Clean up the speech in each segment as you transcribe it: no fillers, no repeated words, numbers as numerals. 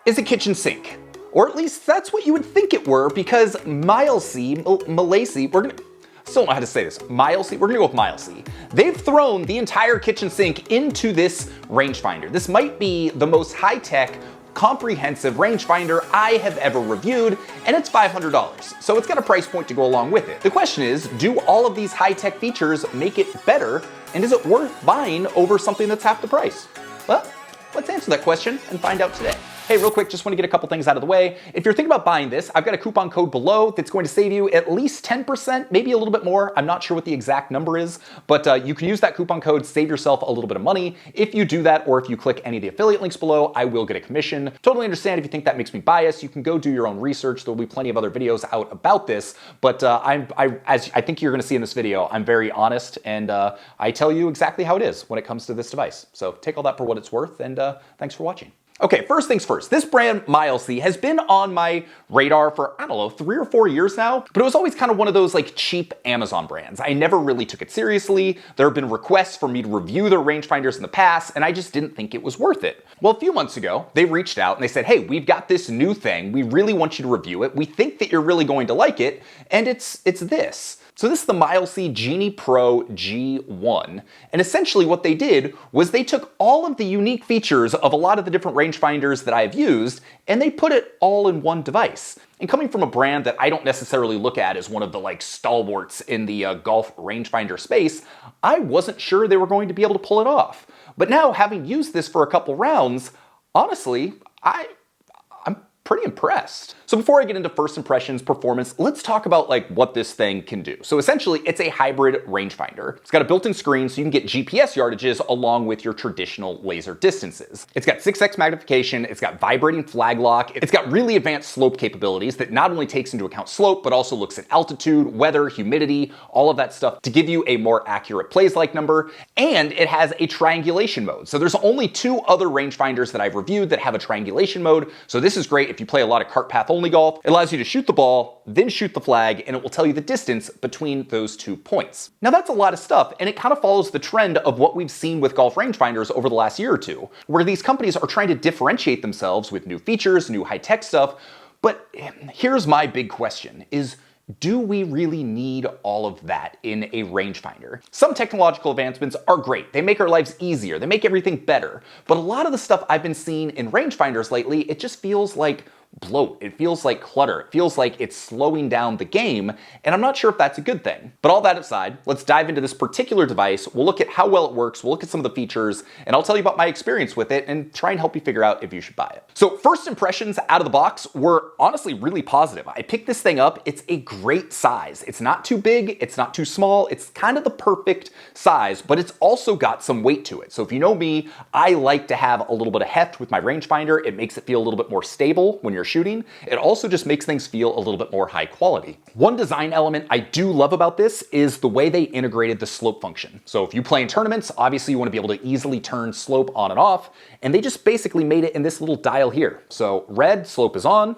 is a kitchen sink. Or at least that's what you would think it were, because Mileseey, still don't know how to say this. Mileseey, we're gonna go with Mileseey. They've thrown the entire kitchen sink into this rangefinder. This might be the most high-tech, comprehensive rangefinder I have ever reviewed, and it's $500. So it's got a price point to go along with it. The question is, do all of these high-tech features make it better, and is it worth buying over something that's half the price? Well, let's answer that question and find out today. Hey, real quick, just want to get a couple things out of the way. If you're thinking about buying this, I've got a coupon code below that's going to save you at least 10%, maybe a little bit more. I'm not sure what the exact number is, but you can use that coupon code, save yourself a little bit of money. If you do that, or if you click any of the affiliate links below, I will get a commission. Totally understand if you think that makes me biased. You can go do your own research. There'll be plenty of other videos out about this, but as I think you're going to see in this video, I'm very honest, and I tell you exactly how it is when it comes to this device. So take all that for what it's worth, and thanks for watching. Okay, first things first, this brand Mileseey has been on my radar for, I don't know, 3 or 4 years now, but it was always kind of one of those like cheap Amazon brands. I never really took it seriously. There have been requests for me to review their rangefinders in the past, and I just didn't think it was worth it. Well, a few months ago, they reached out and they said, hey, we've got this new thing. We really want you to review it. We think that you're really going to like it, and it's this. So this is the Mileseey GenePro G1. And essentially what they did was they took all of the unique features of a lot of the different rangefinders that I've used, and they put it all in one device. And coming from a brand that I don't necessarily look at as one of the like stalwarts in the golf rangefinder space, I wasn't sure they were going to be able to pull it off. But now, having used this for a couple rounds, honestly, I'm pretty impressed. So before I get into first impressions, performance, let's talk about like what this thing can do. So essentially it's a hybrid rangefinder. It's got a built-in screen so you can get GPS yardages along with your traditional laser distances. It's got 6x magnification, it's got vibrating flag lock, it's got really advanced slope capabilities that not only takes into account slope, but also looks at altitude, weather, humidity, all of that stuff to give you a more accurate plays-like number. And it has a triangulation mode. So there's only 2 other rangefinders that I've reviewed that have a triangulation mode. So this is great if you play a lot of cart path only golf. It allows you to shoot the ball, then shoot the flag, and it will tell you the distance between those 2 points. Now that's a lot of stuff, and it kind of follows the trend of what we've seen with golf rangefinders over the last year or two, where these companies are trying to differentiate themselves with new features, new high-tech stuff. But here's my big question is, do we really need all of that in a rangefinder? Some technological advancements are great. They make our lives easier. They make everything better. But a lot of the stuff I've been seeing in rangefinders lately, it just feels like bloat. It feels like clutter. It feels like it's slowing down the game, and I'm not sure if that's a good thing. But all that aside, let's dive into this particular device. We'll look at how well it works, we'll look at some of the features, and I'll tell you about my experience with it and try and help you figure out if you should buy it. So first impressions out of the box were honestly really positive. I picked this thing up. It's a great size. It's not too big, it's not too small, it's kind of the perfect size, but it's also got some weight to it. So if you know me, I like to have a little bit of heft with my rangefinder. It makes it feel a little bit more stable when you're shooting. It also just makes things feel a little bit more high quality. One design element I do love about this is the way they integrated the slope function. So if you play in tournaments, obviously you want to be able to easily turn slope on and off, and they just basically made it in this little dial here. So red, slope is on,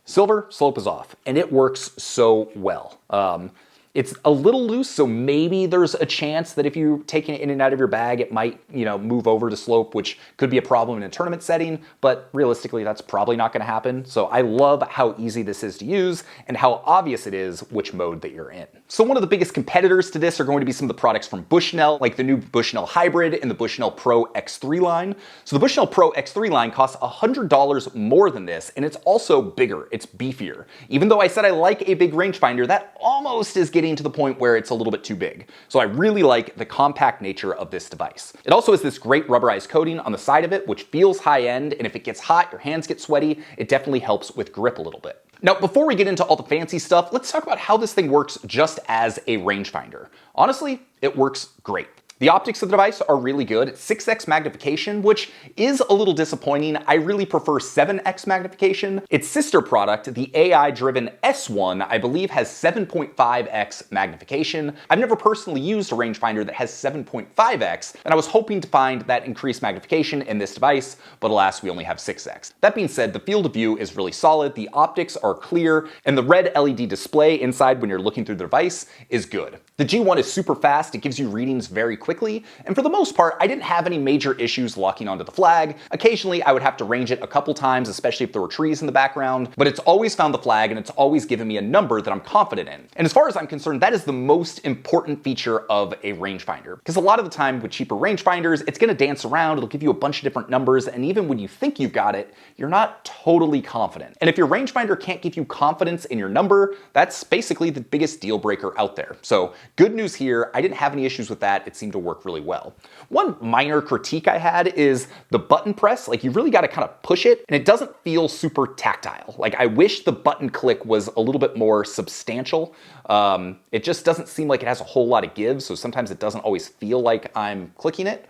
silver, slope is off, and it works so well. It's a little loose, so maybe there's a chance that if you're taking it in and out of your bag, it might, move over to slope, which could be a problem in a tournament setting, but realistically, that's probably not gonna happen. So I love how easy this is to use and how obvious it is which mode that you're in. So one of the biggest competitors to this are going to be some of the products from Bushnell, like the new Bushnell Hybrid and the Bushnell Pro X3 line. So the Bushnell Pro X3 line costs $100 more than this, and it's also bigger, it's beefier. Even though I said I like a big rangefinder, that almost is getting to the point where it's a little bit too big. So I really like the compact nature of this device. It also has this great rubberized coating on the side of it, which feels high end, and if it gets hot, your hands get sweaty, it definitely helps with grip a little bit. Now, before we get into all the fancy stuff, let's talk about how this thing works just as a rangefinder. Honestly, it works great. The optics of the device are really good. It's 6x magnification, which is a little disappointing. I really prefer 7x magnification. Its sister product, the AI-driven S1, I believe has 7.5x magnification. I've never personally used a rangefinder that has 7.5x, and I was hoping to find that increased magnification in this device, but alas, we only have 6x. That being said, the field of view is really solid, the optics are clear, and the red LED display inside when you're looking through the device is good. The G1 is super fast. It gives you readings very quickly, and for the most part, I didn't have any major issues locking onto the flag. Occasionally, I would have to range it a couple times, especially if there were trees in the background, but it's always found the flag and it's always given me a number that I'm confident in. And as far as I'm concerned, that is the most important feature of a rangefinder, because a lot of the time with cheaper rangefinders, it's gonna dance around, it'll give you a bunch of different numbers, and even when you think you've got it, you're not totally confident. And if your rangefinder can't give you confidence in your number, that's basically the biggest deal breaker out there. So good news here, I didn't have any issues with that. It seemed to work really well. One minor critique I had is the button press. Like, you really got to kind of push it, and it doesn't feel super tactile. Like, I wish the button click was a little bit more substantial. It just doesn't seem like it has a whole lot of give, so sometimes it doesn't always feel like I'm clicking it.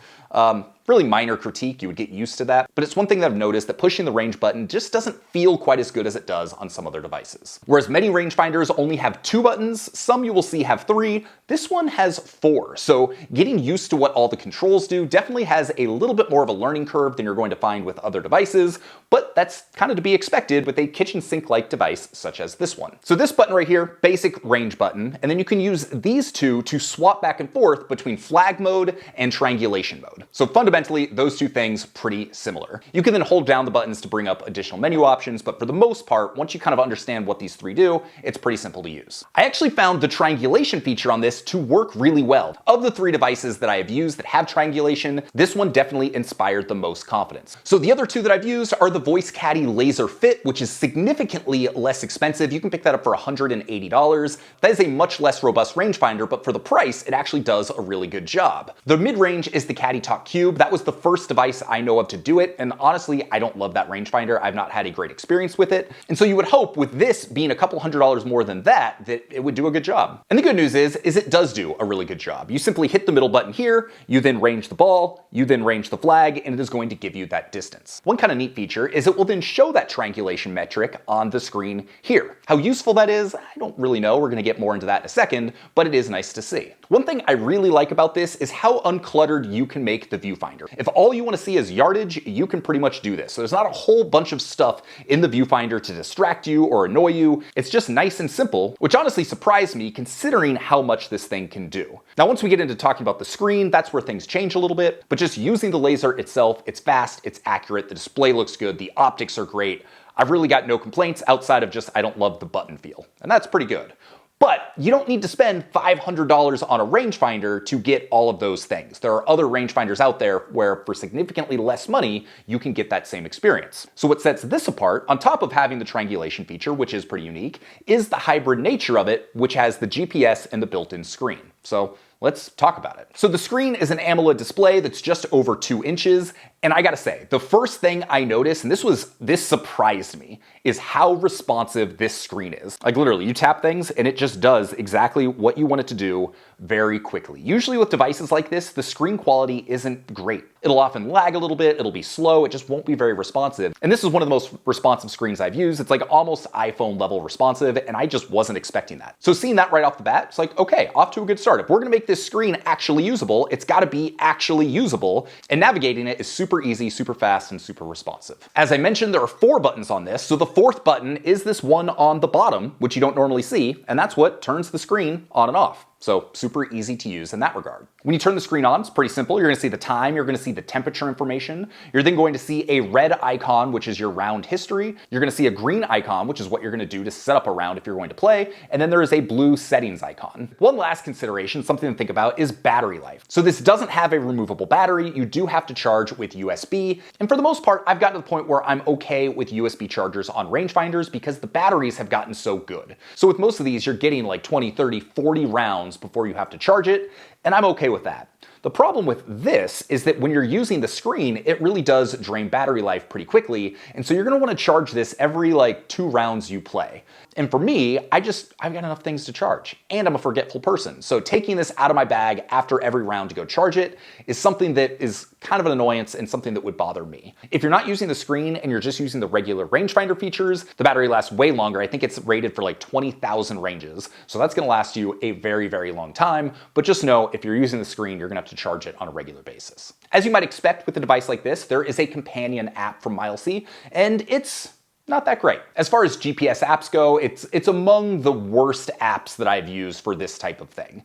Really minor critique, you would get used to that, but it's one thing that I've noticed, that pushing the range button just doesn't feel quite as good as it does on some other devices. Whereas many rangefinders only have 2 buttons, some you will see have 3, this one has 4. So getting used to what all the controls do definitely has a little bit more of a learning curve than you're going to find with other devices, but that's kind of to be expected with a kitchen sink-like device such as this one. So this button right here, basic range button, and then you can use these two to swap back and forth between flag mode and triangulation mode. So fundamentally, those two things pretty similar. You can then hold down the buttons to bring up additional menu options, but for the most part, once you kind of understand what these 3 do, it's pretty simple to use. I actually found the triangulation feature on this to work really well. Of the 3 devices that I have used that have triangulation, this one definitely inspired the most confidence. So the other 2 that I've used are the Voice Caddy Laser Fit, which is significantly less expensive. You can pick that up for $180. That is a much less robust rangefinder, but for the price, it actually does a really good job. The mid-range is the Caddy Talk Cube. That was the first device I know of to do it, and honestly, I don't love that rangefinder. I've not had a great experience with it, and so you would hope with this being a couple $100 more than that it would do a good job. And the good news is it does do a really good job. You simply hit the middle button here, you then range the ball, you then range the flag, and it is going to give you that distance. One kind of neat feature is it will then show that triangulation metric on the screen here. How useful that is, I don't really know. We're going to get more into that in a second, but it is nice to see. One thing I really like about this is how uncluttered you can make the viewfinder. If all you want to see is yardage, you can pretty much do this. So there's not a whole bunch of stuff in the viewfinder to distract you or annoy you. It's just nice and simple, which honestly surprised me considering how much this thing can do. Now, once we get into talking about the screen, that's where things change a little bit, but just using the laser itself, it's fast, it's accurate, the display looks good, the optics are great. I've really got no complaints outside of just I don't love the button feel, and that's pretty good. But you don't need to spend $500 on a rangefinder to get all of those things. There are other rangefinders out there where for significantly less money, you can get that same experience. So what sets this apart, on top of having the triangulation feature, which is pretty unique, is the hybrid nature of it, which has the GPS and the built-in screen. So let's talk about it. So the screen is an AMOLED display that's just over 2 inches. And I gotta say, the first thing I noticed, and this surprised me, is how responsive this screen is. Like literally, you tap things and it just does exactly what you want it to do very quickly. Usually with devices like this, the screen quality isn't great. It'll often lag a little bit, it'll be slow, it just won't be very responsive. And this is one of the most responsive screens I've used. It's like almost iPhone level responsive, and I just wasn't expecting that. So seeing that right off the bat, it's like, okay, off to a good start. If we're gonna make this screen actually usable, it's gotta be actually usable, and navigating it is super easy, super fast, and super responsive. As I mentioned, there are 4 buttons on this, so the 4th button is this one on the bottom, which you don't normally see, and that's what turns the screen on and off. So super easy to use in that regard. When you turn the screen on, it's pretty simple. You're gonna see the time, you're gonna see the temperature information. You're then going to see a red icon, which is your round history. You're gonna see a green icon, which is what you're gonna do to set up a round if you're going to play. And then there is a blue settings icon. One last consideration, something to think about, is battery life. So this doesn't have a removable battery. You do have to charge with USB. And for the most part, I've gotten to the point where I'm okay with USB chargers on rangefinders because the batteries have gotten so good. So with most of these, you're getting like 20, 30, 40 rounds before you have to charge it, and I'm okay with that. The problem with this is that when you're using the screen, it really does drain battery life pretty quickly, and so you're gonna wanna charge this every like 2 rounds you play. And for me, I've got enough things to charge, and I'm a forgetful person. So taking this out of my bag after every round to go charge it is something that is kind of an annoyance and something that would bother me. If you're not using the screen and you're just using the regular rangefinder features, the battery lasts way longer. I think it's rated for like 20,000 ranges. So that's gonna last you a very, very long time. But just know if you're using the screen, you're gonna have to charge it on a regular basis. As you might expect with a device like this, there is a companion app from Mileseey, and it's not that great. As far as GPS apps go, it's among the worst apps that I've used for this type of thing.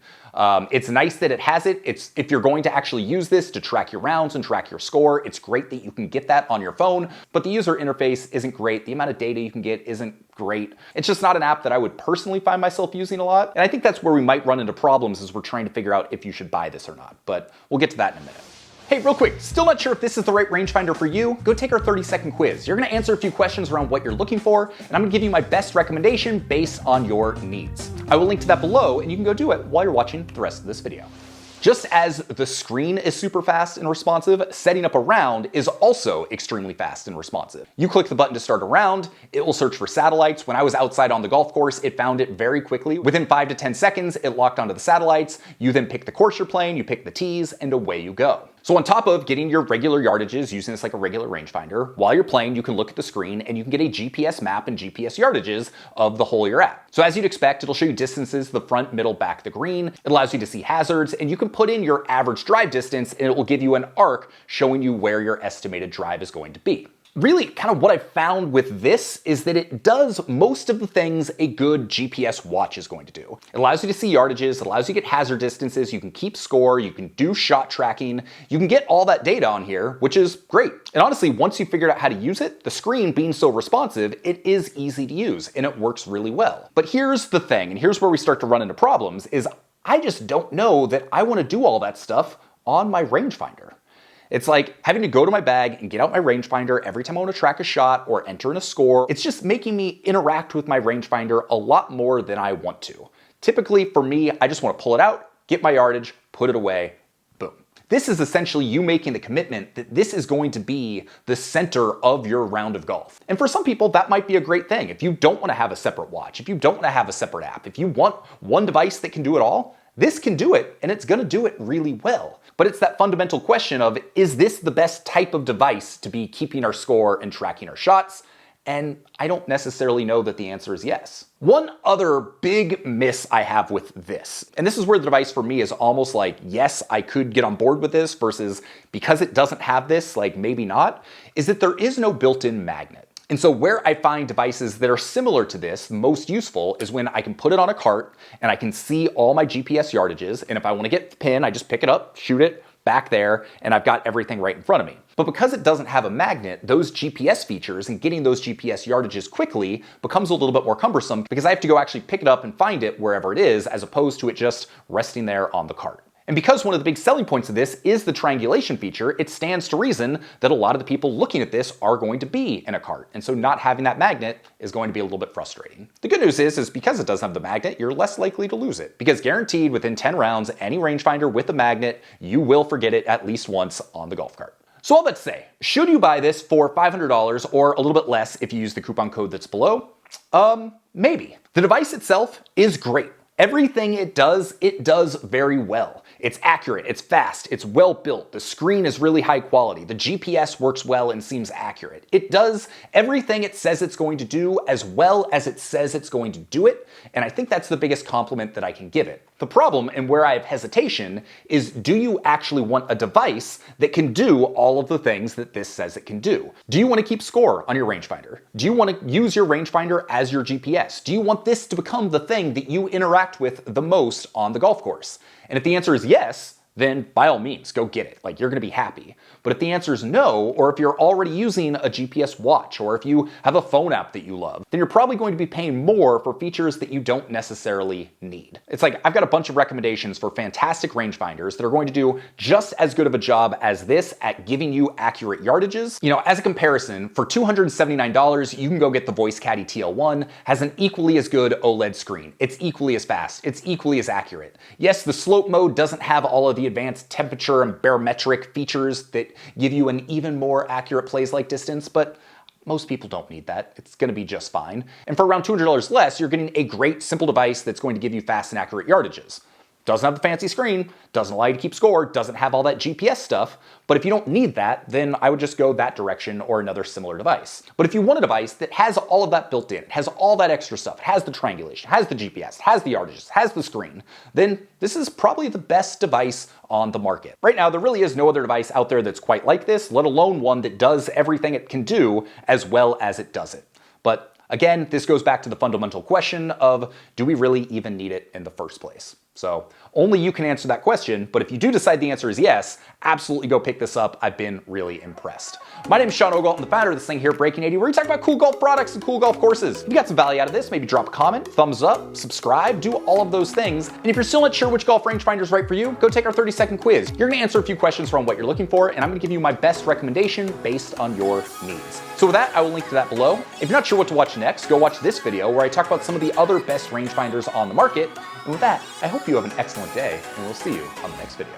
It's nice that it has it. If you're going to actually use this to track your rounds and track your score, it's great that you can get that on your phone, but the user interface isn't great. The amount of data you can get isn't great. It's just not an app that I would personally find myself using a lot. And I think that's where we might run into problems as we're trying to figure out if you should buy this or not, but we'll get to that in a minute. Hey, real quick, still not sure if this is the right rangefinder for you? Go take our 30-second quiz. You're gonna answer a few questions around what you're looking for, and I'm gonna give you my best recommendation based on your needs. I will link to that below, and you can go do it while you're watching the rest of this video. Just as the screen is super fast and responsive, setting up a round is also extremely fast and responsive. You click the button to start a round, it will search for satellites. When I was outside on the golf course, it found it very quickly. Within 5 to 10 seconds, it locked onto the satellites. You then pick the course you're playing, you pick the tees, and away you go. So on top of getting your regular yardages, using this like a regular rangefinder, while you're playing, you can look at the screen and you can get a GPS map and GPS yardages of the hole you're at. So as you'd expect, it'll show you distances, the front, middle, back, the green. It allows you to see hazards, and you can put in your average drive distance and it will give you an arc showing you where your estimated drive is going to be. Really, kind of what I found with this is that it does most of the things a good GPS watch is going to do. It allows you to see yardages, it allows you to get hazard distances, you can keep score, you can do shot tracking, you can get all that data on here, which is great. And honestly, once you figured out how to use it, the screen being so responsive, it is easy to use and it works really well. But here's the thing, and here's where we start to run into problems, is I just don't know that I want to do all that stuff on my rangefinder. It's like having to go to my bag and get out my rangefinder every time I want to track a shot or enter in a score. It's just making me interact with my rangefinder a lot more than I want to. Typically for me, I just want to pull it out, get my yardage, put it away, boom. This is essentially you making the commitment that this is going to be the center of your round of golf. And for some people, that might be a great thing. If you don't want to have a separate watch, if you don't want to have a separate app, if you want one device that can do it all, this can do it, and it's gonna do it really well. But it's that fundamental question of, is this the best type of device to be keeping our score and tracking our shots? And I don't necessarily know that the answer is yes. One other big miss I have with this, and this is where the device for me is almost like, yes, I could get on board with this versus because it doesn't have this, like maybe not, is that there is no built-in magnet. And so where I find devices that are similar to this most useful is when I can put it on a cart and I can see all my GPS yardages. And if I want to get the pin, I just pick it up, shoot it back there, and I've got everything right in front of me. But because it doesn't have a magnet, those GPS features and getting those GPS yardages quickly becomes a little bit more cumbersome because I have to go actually pick it up and find it wherever it is, as opposed to it just resting there on the cart. And because one of the big selling points of this is the triangulation feature, it stands to reason that a lot of the people looking at this are going to be in a cart. And so not having that magnet is going to be a little bit frustrating. The good news is because it doesn't have the magnet, you're less likely to lose it. Because guaranteed within 10 rounds, any rangefinder with a magnet, you will forget it at least once on the golf cart. So all that to say, should you buy this for $500 or a little bit less if you use the coupon code that's below? Maybe. The device itself is great. Everything it does very well. It's accurate, it's fast, it's well built, the screen is really high quality, the GPS works well and seems accurate. It does everything it says it's going to do as well as it says it's going to do it, and I think that's the biggest compliment that I can give it. The problem, and where I have hesitation, is do you actually want a device that can do all of the things that this says it can do? Do you want to keep score on your rangefinder? Do you want to use your rangefinder as your GPS? Do you want this to become the thing that you interact with the most on the golf course? And if the answer is yes, then by all means, go get it. Like, you're gonna be happy. But if the answer is no, or if you're already using a GPS watch, or if you have a phone app that you love, then you're probably going to be paying more for features that you don't necessarily need. It's like, I've got a bunch of recommendations for fantastic rangefinders that are going to do just as good of a job as this at giving you accurate yardages. You know, as a comparison, for $279, you can go get the Voice Caddy TL1, has an equally as good OLED screen. It's equally as fast, it's equally as accurate. Yes, the slope mode doesn't have all of the advanced temperature and barometric features that give you an even more accurate plays-like distance, but most people don't need that. It's gonna be just fine. And for around $200 less, you're getting a great, simple device that's going to give you fast and accurate yardages. Doesn't have the fancy screen, doesn't allow you to keep score, doesn't have all that GPS stuff, but if you don't need that, then I would just go that direction or another similar device. But if you want a device that has all of that built in, it has all that extra stuff, it has the triangulation, it has the GPS, it has the yardages, it has the screen, then this is probably the best device on the market. Right now, there really is no other device out there that's quite like this, let alone one that does everything it can do as well as it does it. But again, this goes back to the fundamental question of, do we really even need it in the first place? So only you can answer that question, but if you do decide the answer is yes, absolutely go pick this up. I've been really impressed. My name is Sean Ogalt, I'm the founder of this thing here, Breaking 80, where we talk about cool golf products and cool golf courses. If you got some value out of this, maybe drop a comment, thumbs up, subscribe, do all of those things. And if you're still not sure which golf rangefinder is right for you, go take our 30-second quiz. You're gonna answer a few questions from what you're looking for, and I'm gonna give you my best recommendation based on your needs. So with that, I will link to that below. If you're not sure what to watch next, go watch this video where I talk about some of the other best rangefinders on the market. And with that, I hope you have an excellent day, and we'll see you on the next video.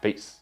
Peace.